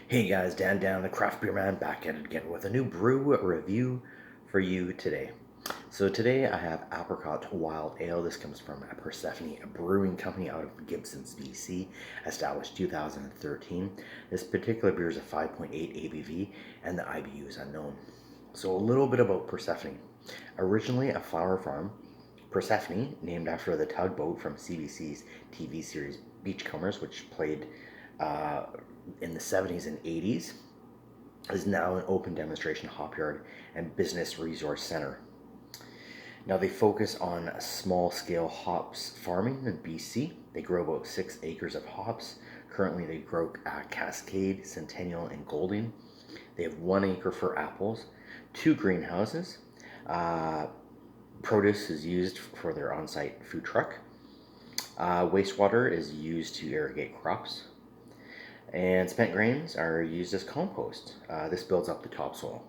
Hey guys, Dan the Craft Beer Man back at it again with a new brew review for you today. So today I have Apricot Wild Ale. This comes from Persephone, a brewing company out of Gibsons, BC, established 2013. This particular beer is a 5.8 ABV and the IBU is unknown. So a little bit about Persephone. Originally a flower farm, Persephone, named after the tugboat from CBC's TV series Beachcombers, which played uh, in the 70s and 80s, is now an open demonstration hop yard and business resource center. Now they focus on small scale hops farming in BC. They grow about 6 acres of hops. Currently, they grow Cascade, Centennial, and Golding. They have 1 acre for apples, two greenhouses. Uh, Produce is used for their on site food truck. Wastewater is used to irrigate crops. And spent grains are used as compost. This builds up the topsoil.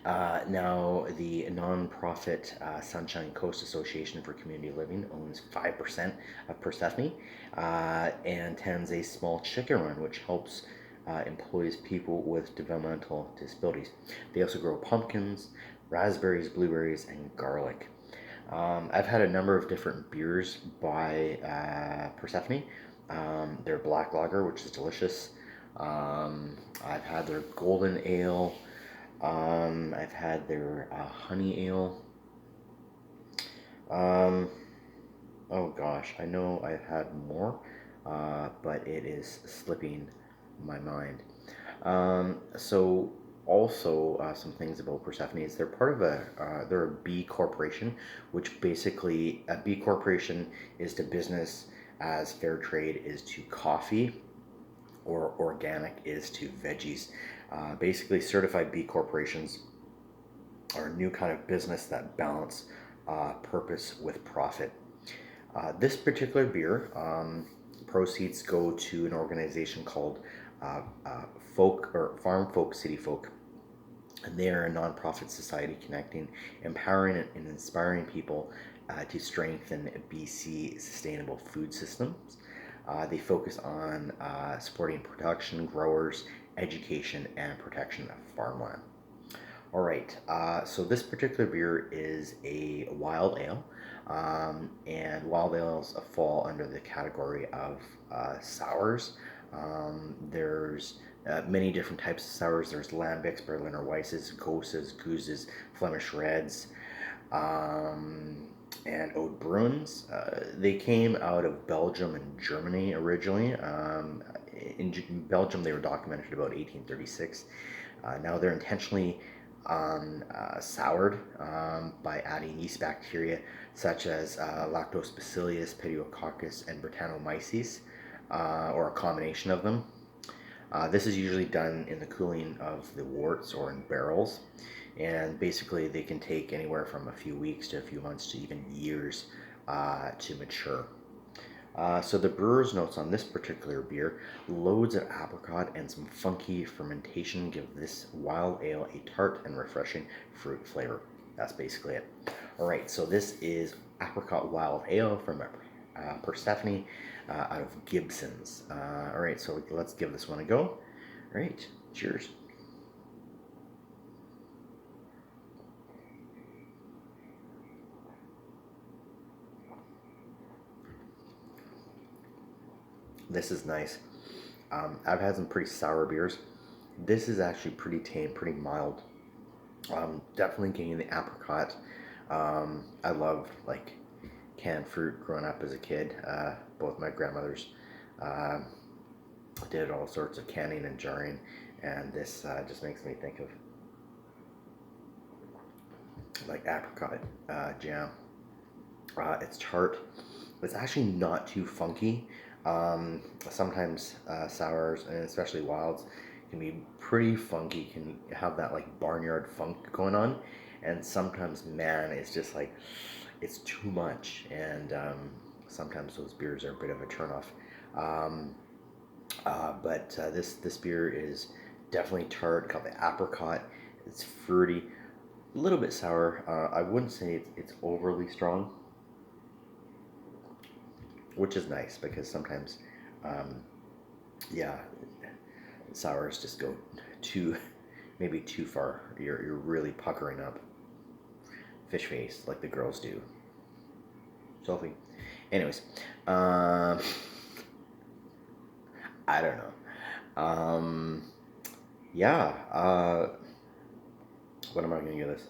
Now, the nonprofit Sunshine Coast Association for Community Living owns 5% of Persephone and tends a small chicken run, which helps employs people with developmental disabilities. They also grow pumpkins, raspberries, blueberries, and garlic. I've had a number of different beers by Persephone. Their black lager, which is delicious. I've had their golden ale. I've had their honey ale. Um, oh gosh, I know I've had more, but it is slipping my mind. So also some things about Persephone is they're part of they're a B corporation, which basically a B corporation is to business as fair trade is to coffee or organic is to veggies. Basically, certified B corporations are a new kind of business that balance purpose with profit. This particular beer proceeds go to an organization called Folk or Farm Folk City Folk, and they are a nonprofit society connecting, empowering, and inspiring people to strengthen BC sustainable food systems. They focus on supporting production, growers, education, and protection of farmland. All right, so this particular beer is a wild ale, and wild ales fall under the category of sours. There's many different types of sours. There's lambics, Berliner Weisses, Goses, Gooses, Flemish Reds, um, and Ode Bruins. They came out of Belgium and Germany originally. In Belgium, they were documented about 1836. Now they're intentionally soured by adding yeast bacteria such as Lactobacillus, Pediococcus, and Brettanomyces, or a combination of them. This is usually done in the cooling of the worts or in barrels, and basically they can take anywhere from a few weeks to a few months to even years to mature. So the brewer's notes on this particular beer, loads of apricot and some funky fermentation give this wild ale a tart and refreshing fruit flavor. That's basically it. All right, so this is apricot wild ale from Persephone out of Gibson's. All right, so let's give this one a go. All right, cheers. This is nice. I've had some pretty sour beers. This is actually pretty tame, pretty mild. Definitely getting the apricot. I loved like canned fruit growing up as a kid. Both my grandmothers uh, did all sorts of canning and jarring, and this just makes me think of like apricot jam. It's tart. It's actually not too funky. Sometimes sours and especially wilds can be pretty funky. Can have that like barnyard funk going on, and sometimes man, it's just like it's too much. And sometimes those beers are a bit of a turnoff. Um, but this beer is definitely tart. Called the apricot. It's fruity, a little bit sour. I wouldn't say it's overly strong, which is nice because sometimes, um, yeah, Sours just go too, maybe too far. You're really puckering up fish face like the girls do. Sophie. Anyways, um, I don't know. Yeah. What am I gonna give this?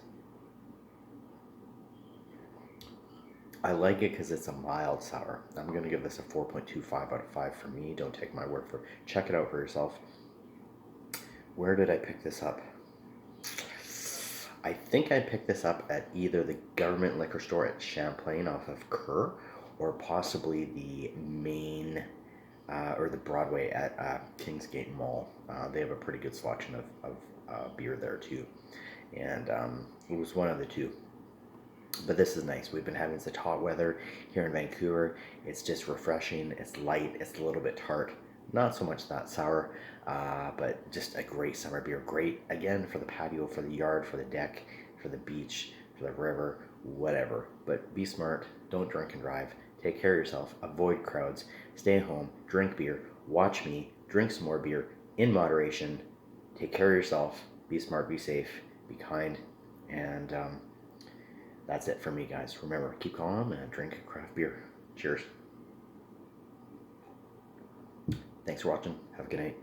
I like it because it's a mild sour. I'm gonna give this a 4.25 out of 5 for me. Don't take my word for it. Check it out for yourself. Where did I pick this up? I think I picked this up at either the government liquor store at Champlain off of Kerr, or possibly the main or the Broadway at Kingsgate Mall. They have a pretty good selection of beer there too, and it was one of the two. But this is nice. We've been having such hot weather here in Vancouver. It's just refreshing. It's light. It's a little bit tart. Not so much that sour, but just a great summer beer. Great, again, for the patio, for the yard, for the deck, for the beach, for the river, whatever. But be smart. Don't drink and drive. Take care of yourself. Avoid crowds. Stay home. Drink beer. Watch me. Drink some more beer in moderation. Take care of yourself. Be smart. Be safe. Be kind. And that's it for me, guys. Remember, keep calm and drink craft beer. Cheers. Thanks for watching. Have a good night.